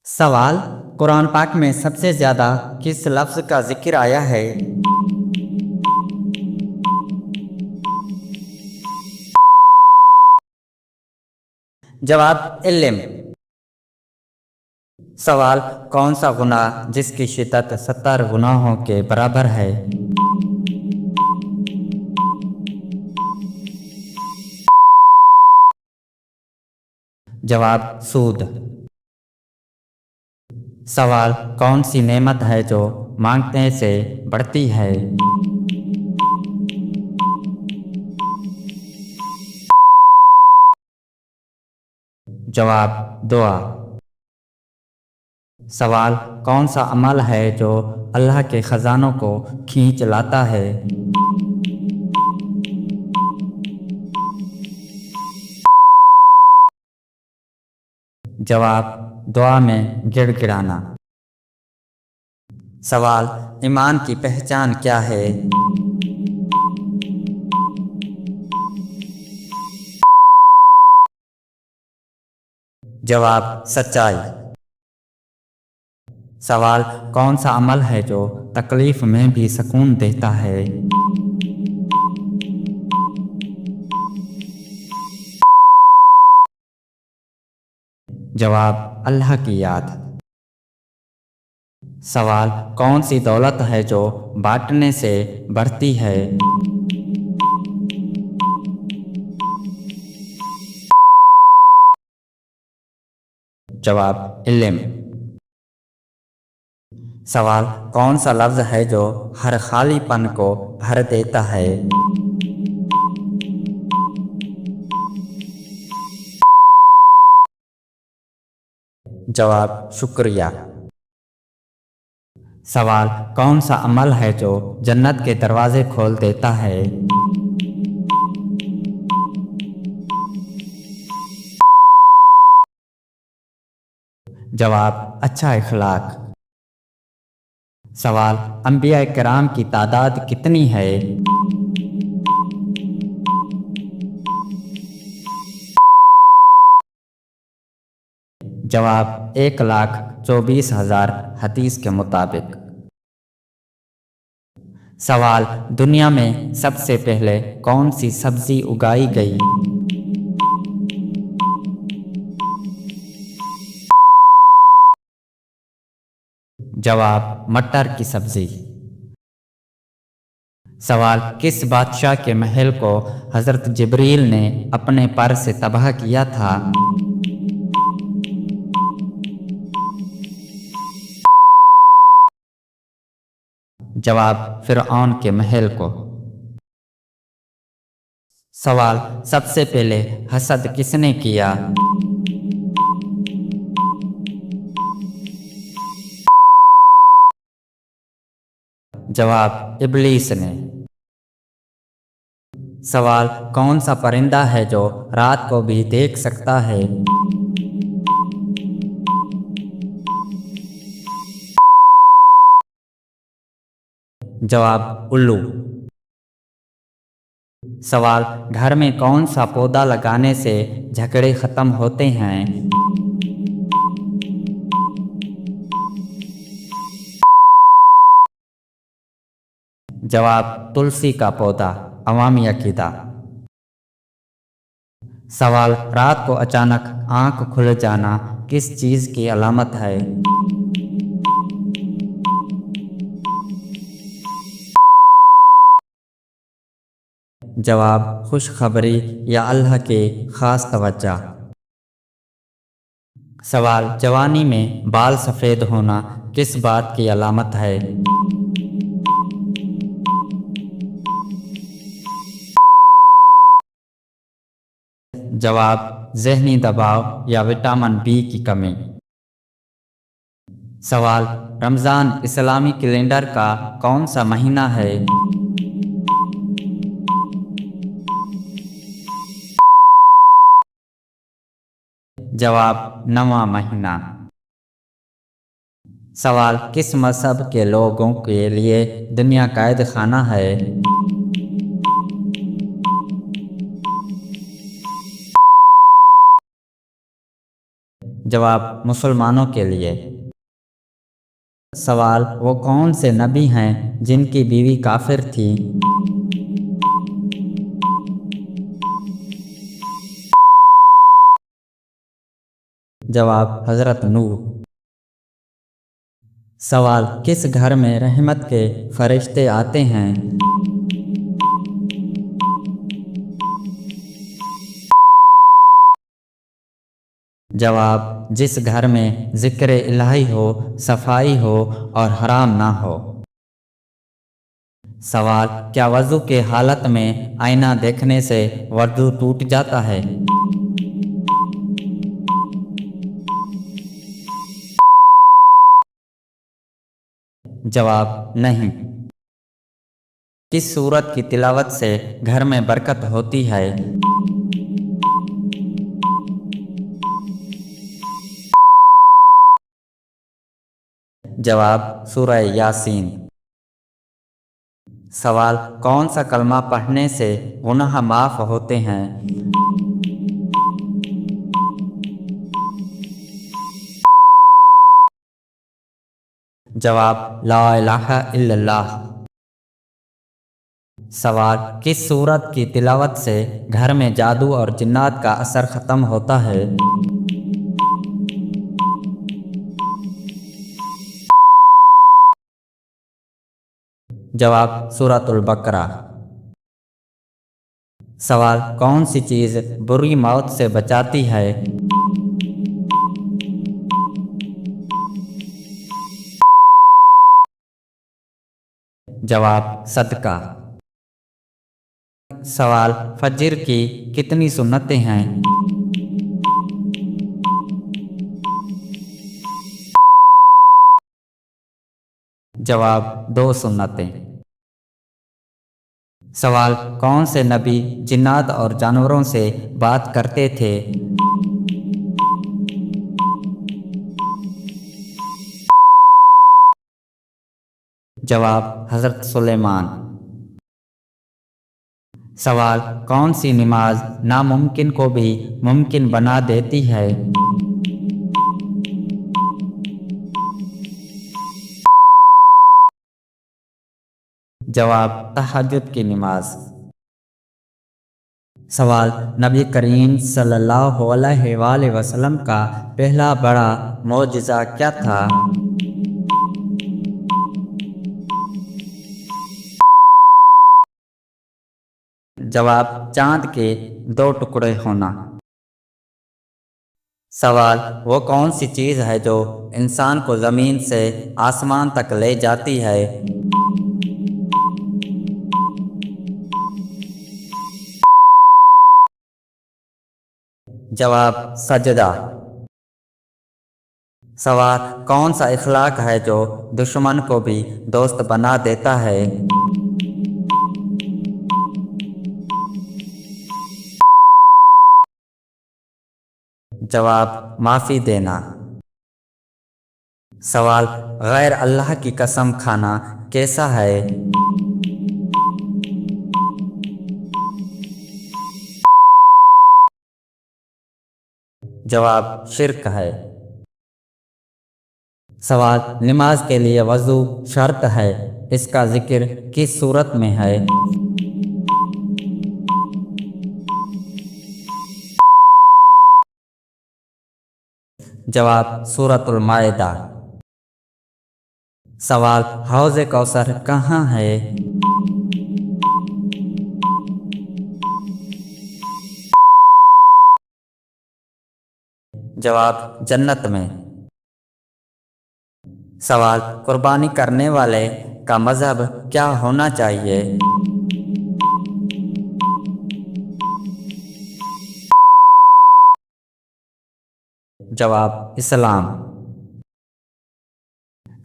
سوال: قرآن پاک میں سب سے زیادہ کس لفظ کا ذکر آیا ہے؟ جواب: علم۔ سوال: کون سا گناہ جس کی شدت 70 گناہوں کے برابر ہے؟ جواب: سود۔ سوال: کون سی نعمت ہے جو مانگنے سے بڑھتی ہے؟ جواب: دعا۔ سوال: کون سا عمل ہے جو اللہ کے خزانوں کو کھینچ لاتا ہے؟ جواب: دعا میں گڑ گڑانا۔ سوال: ایمان کی پہچان کیا ہے؟ جواب: سچائی۔ سوال: کون سا عمل ہے جو تکلیف میں بھی سکون دیتا ہے؟ جواب: اللہ کی یاد۔ سوال: کون سی دولت ہے جو بانٹنے سے بڑھتی ہے؟ جواب: علم۔ سوال: کون سا لفظ ہے جو ہر خالی پن کو بھر دیتا ہے؟ جواب: شکریہ۔ سوال: کون سا عمل ہے جو جنت کے دروازے کھول دیتا ہے؟ جواب: اچھا اخلاق۔ سوال: انبیاء کرام کی تعداد کتنی ہے؟ جواب: 1,24,000 حدیث کے مطابق۔ سوال: دنیا میں سب سے پہلے کون سی سبزی اگائی گئی؟ جواب: مٹر کی سبزی۔ سوال: کس بادشاہ کے محل کو حضرت جبریل نے اپنے پر سے تباہ کیا تھا؟ جواب: فرعون کے محل کو۔ سوال: سب سے پہلے حسد کس نے کیا؟ جواب: ابلیس نے۔ سوال: کون سا پرندہ ہے جو رات کو بھی دیکھ سکتا ہے؟ جواب: الو۔ سوال: گھر میں کون سا پودا لگانے سے جھگڑے ختم ہوتے ہیں؟ جواب: تلسی کا پودا، عوامی عقیدہ۔ سوال: رات کو اچانک آنکھ کھل جانا کس چیز کی علامت ہے؟ جواب: خوشخبری یا اللہ کی خاص توجہ۔ سوال: جوانی میں بال سفید ہونا کس بات کی علامت ہے؟ جواب: ذہنی دباؤ یا وٹامن بی کی کمی۔ سوال: رمضان اسلامی کیلنڈر کا کون سا مہینہ ہے؟ جواب: 9واں مہینہ۔ سوال: کس مذہب کے لوگوں کے لیے دنیا قید خانہ ہے؟ جواب مسلمانوں کے لیے۔ سوال وہ کون سے نبی ہیں جن کی بیوی کافر تھی؟ جواب حضرت نوح۔ سوال کس گھر میں رحمت کے فرشتے آتے ہیں؟ جواب جس گھر میں ذکر الہی ہو، صفائی ہو اور حرام نہ ہو۔ سوال کیا وضو کے حالت میں آئینہ دیکھنے سے وضو ٹوٹ جاتا ہے؟ جواب نہیں۔ کس سورت کی تلاوت سے گھر میں برکت ہوتی ہے؟ جواب سورہ یاسین۔ سوال کون سا کلمہ پڑھنے سے گناہ معاف ہوتے ہیں؟ جواب لا الہ الا اللہ۔ سوال کس سورت کی تلاوت سے گھر میں جادو اور جنات کا اثر ختم ہوتا ہے؟ جواب سورۃ البقرہ۔ سوال کون سی چیز بری موت سے بچاتی ہے؟ جواب صدقہ۔ سوال فجر کی کتنی سنتیں ہیں؟ جواب 2 سنتیں۔ سوال کون سے نبی جنات اور جانوروں سے بات کرتے تھے؟ جواب حضرت سلیمان۔ سوال کون سی نماز ناممکن کو بھی ممکن بنا دیتی ہے؟ جواب تہجد کی نماز۔ سوال نبی کریم صلی اللہ علیہ وآلہ وسلم کا پہلا بڑا معجزہ کیا تھا؟ جواب چاند کے 2 ٹکڑے ہونا۔ سوال وہ کون سی چیز ہے جو انسان کو زمین سے آسمان تک لے جاتی ہے؟ جواب سجدہ۔ سوال کون سا اخلاق ہے جو دشمن کو بھی دوست بنا دیتا ہے؟ جواب معافی دینا۔ سوال غیر اللہ کی قسم کھانا کیسا ہے؟ جواب شرک ہے۔ سوال نماز کے لیے وضو شرط ہے، اس کا ذکر کس صورت میں ہے؟ جواب سورۃ المائدہ۔ سوال حوض کوثر کہاں ہے؟ جواب جنت میں۔ سوال قربانی کرنے والے کا مذہب کیا ہونا چاہیے؟ جواب اسلام۔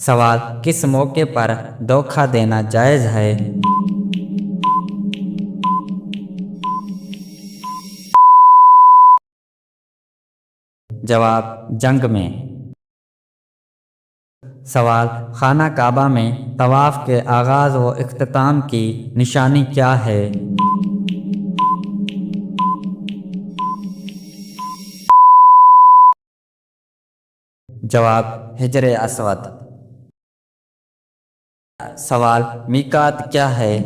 سوال کس موقع پر دھوکہ دینا جائز ہے؟ جواب جنگ میں۔ سوال خانہ کعبہ میں طواف کے آغاز و اختتام کی نشانی کیا ہے؟ جواب حجر اسود۔ سوال میقات کیا ہے؟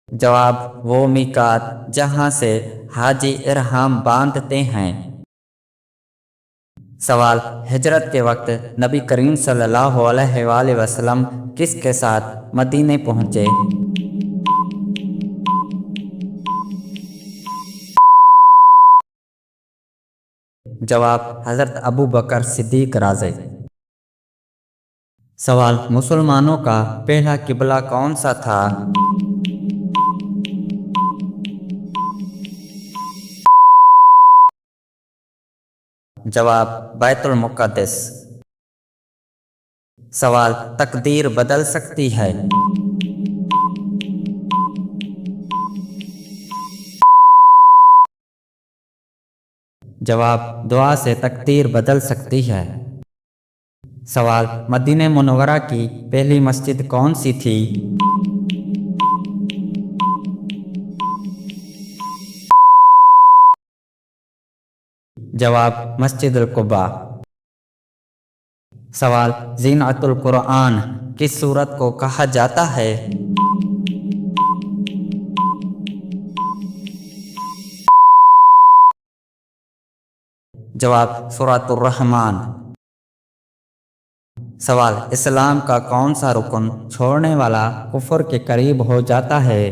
جواب وہ میقات جہاں سے حاجی احرام باندھتے ہیں۔ سوال ہجرت کے وقت نبی کریم صلی اللہ علیہ وآلہ وسلم کس کے ساتھ مدینے پہنچے؟ جواب حضرت ابو بکر صدیق رضی۔ سوال مسلمانوں کا پہلا قبلہ کون سا تھا؟ جواب بیت المقدس۔ سوال تقدیر بدل سکتی ہے؟ جواب دعا سے تقدیر بدل سکتی ہے۔ سوال مدینہ منورہ کی پہلی مسجد کون سی تھی؟ جواب مسجد القباء۔ سوال زینت القرآن کس سورت کو کہا جاتا ہے؟ جواب سورۃ الرحمن۔ سوال اسلام کا کون سا رکن چھوڑنے والا کفر کے قریب ہو جاتا ہے؟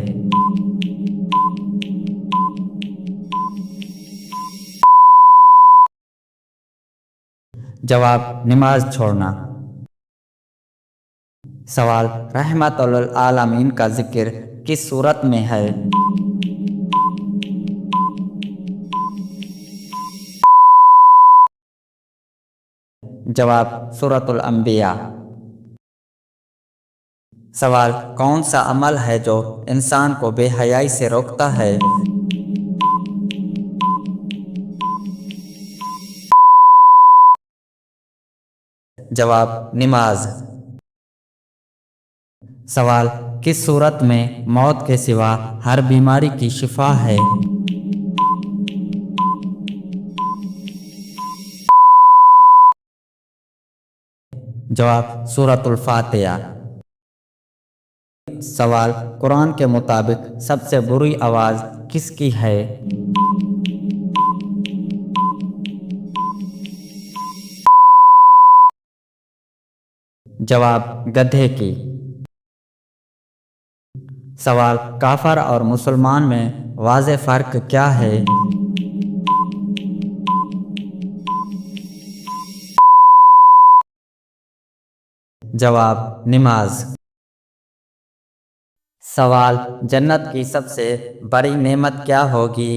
جواب نماز چھوڑنا۔ سوال رحمت للعالمین کا ذکر کس صورت میں ہے؟ جواب سورۃ الانبیاء۔ سوال کون سا عمل ہے جو انسان کو بے حیائی سے روکتا ہے؟ جواب نماز۔ سوال کس صورت میں موت کے سوا ہر بیماری کی شفا ہے؟ جواب سورۃ الفاتحہ۔ سوال قرآن کے مطابق سب سے بری آواز کس کی ہے؟ جواب گدھے کی۔ سوال کافر اور مسلمان میں واضح فرق کیا ہے؟ جواب نماز۔ سوال جنت کی سب سے بڑی نعمت کیا ہوگی؟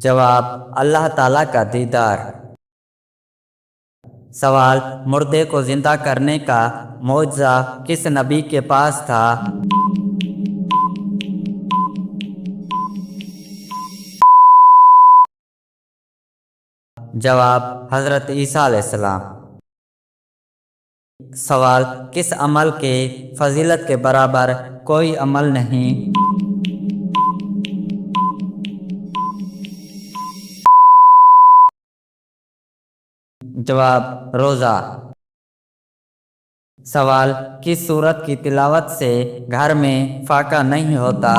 جواب اللہ تعالیٰ کا دیدار۔ سوال مردے کو زندہ کرنے کا معجزہ کس نبی کے پاس تھا؟ جواب حضرت عیسیٰ علیہ السلام۔ سوال کس عمل کے فضیلت کے برابر کوئی عمل نہیں؟ جواب روزہ۔ سوال کس سورت کی تلاوت سے گھر میں فاقہ نہیں ہوتا؟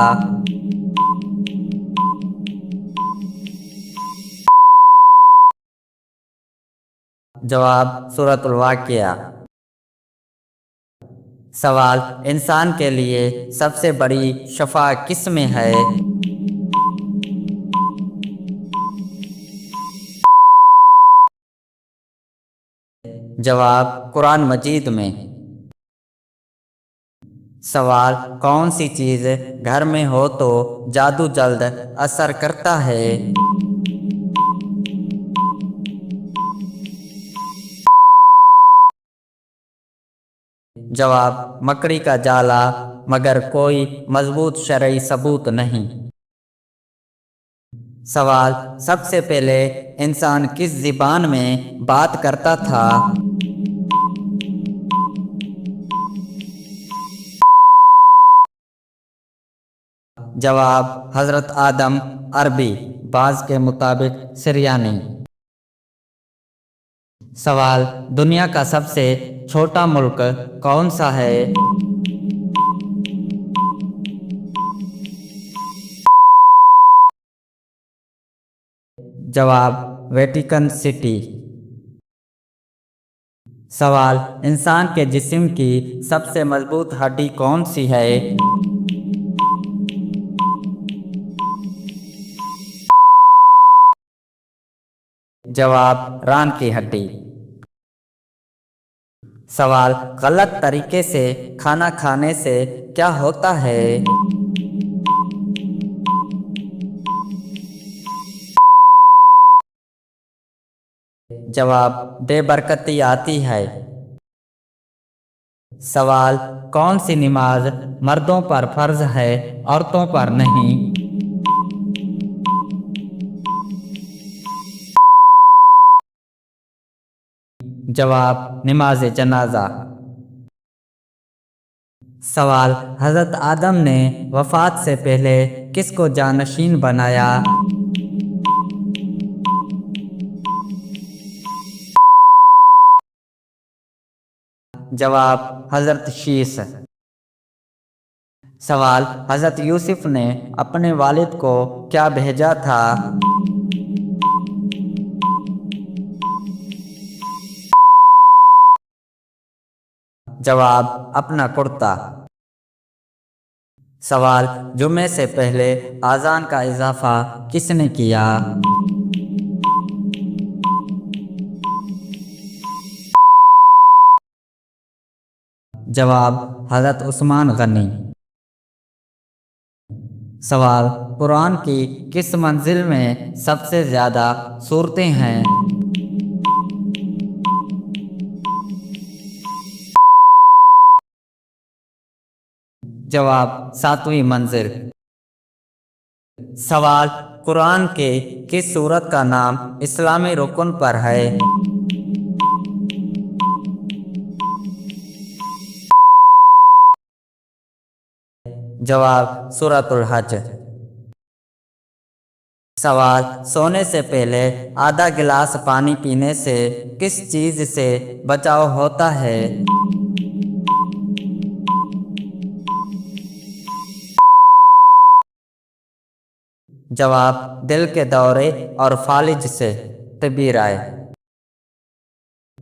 جواب سورۃ الواقعہ۔ سوال انسان کے لیے سب سے بڑی شفاء کس میں ہے؟ جواب قرآن مجید میں۔ سوال کون سی چیز گھر میں ہو تو جادو جلد اثر کرتا ہے؟ جواب مکڑی کا جالا، مگر کوئی مضبوط شرعی ثبوت نہیں۔ سوال سب سے پہلے انسان کس زبان میں بات کرتا تھا؟ جواب حضرت آدم، عربی، بعض کے مطابق سریانی۔ سوال دنیا کا سب سے چھوٹا ملک کون سا ہے؟ جواب ویٹیکن سٹی۔ سوال انسان کے جسم کی سب سے مضبوط ہڈی کون سی ہے؟ جواب ران کی ہڈی۔ سوال غلط طریقے سے کھانا کھانے سے کیا ہوتا ہے؟ جواب بے برکتی آتی ہے۔ سوال کون سی نماز مردوں پر فرض ہے عورتوں پر نہیں؟ جواب نماز جنازہ۔ سوال حضرت آدم نے وفات سے پہلے کس کو جانشین بنایا؟ جواب حضرت شیس۔ سوال حضرت یوسف نے اپنے والد کو کیا بھیجا تھا؟ جواب اپنا کرتا۔ سوال جمعے سے پہلے اذان کا اضافہ کس نے کیا؟ جواب حضرت عثمان غنی۔ سوال قرآن کی کس منزل میں سب سے زیادہ سورتیں ہیں؟ جواب 7ویں منزل۔ سوال قرآن کے کس سورت کا نام اسلامی رکن پر ہے؟ جواب سورۃ الحج۔ سوال سونے سے پہلے آدھا گلاس پانی پینے سے کس چیز سے بچاؤ ہوتا ہے؟ جواب دل کے دورے اور فالج سے، طبی رائے۔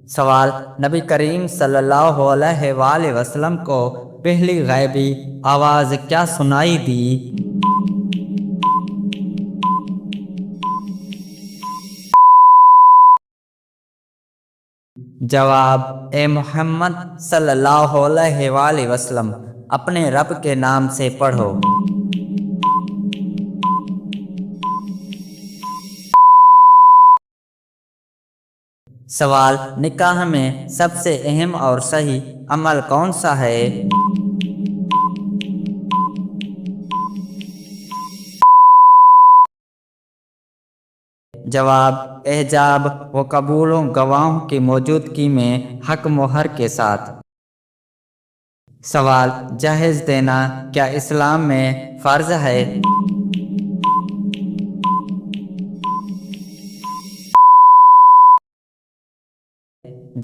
سوال نبی کریم صلی اللہ علیہ وآلہ وسلم کو پہلی غیبی آواز کیا سنائی دی؟ جواب اے محمد صلی اللہ علیہ وآلہ وسلم، اپنے رب کے نام سے پڑھو۔ سوال نکاح میں سب سے اہم اور صحیح عمل کون سا ہے؟ جواب احجاب و قبولوں گواہوں کی موجودگی میں حق مہر کے ساتھ۔ سوال جہیز دینا کیا اسلام میں فرض ہے؟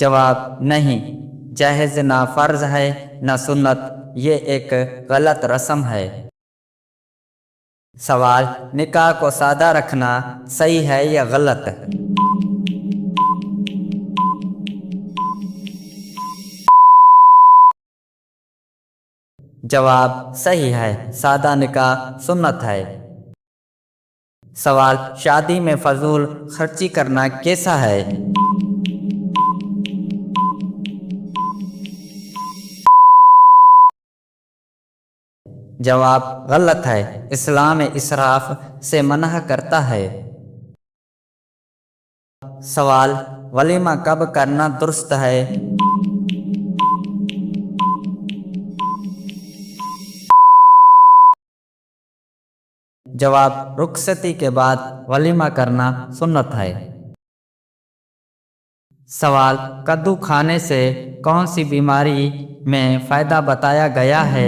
جواب نہیں، جہیز نہ فرض ہے نہ سنت، یہ ایک غلط رسم ہے۔ سوال نکاح کو سادہ رکھنا صحیح ہے یا غلط؟ جواب صحیح ہے، سادہ نکاح سنت ہے۔ سوال شادی میں فضول خرچی کرنا کیسا ہے؟ جواب غلط ہے، اسلام اسراف سے منع کرتا ہے۔ سوال ولیمہ کب کرنا درست ہے؟ جواب رخصتی کے بعد ولیمہ کرنا سنت ہے۔ سوال کدو کھانے سے کون سی بیماری میں فائدہ بتایا گیا ہے؟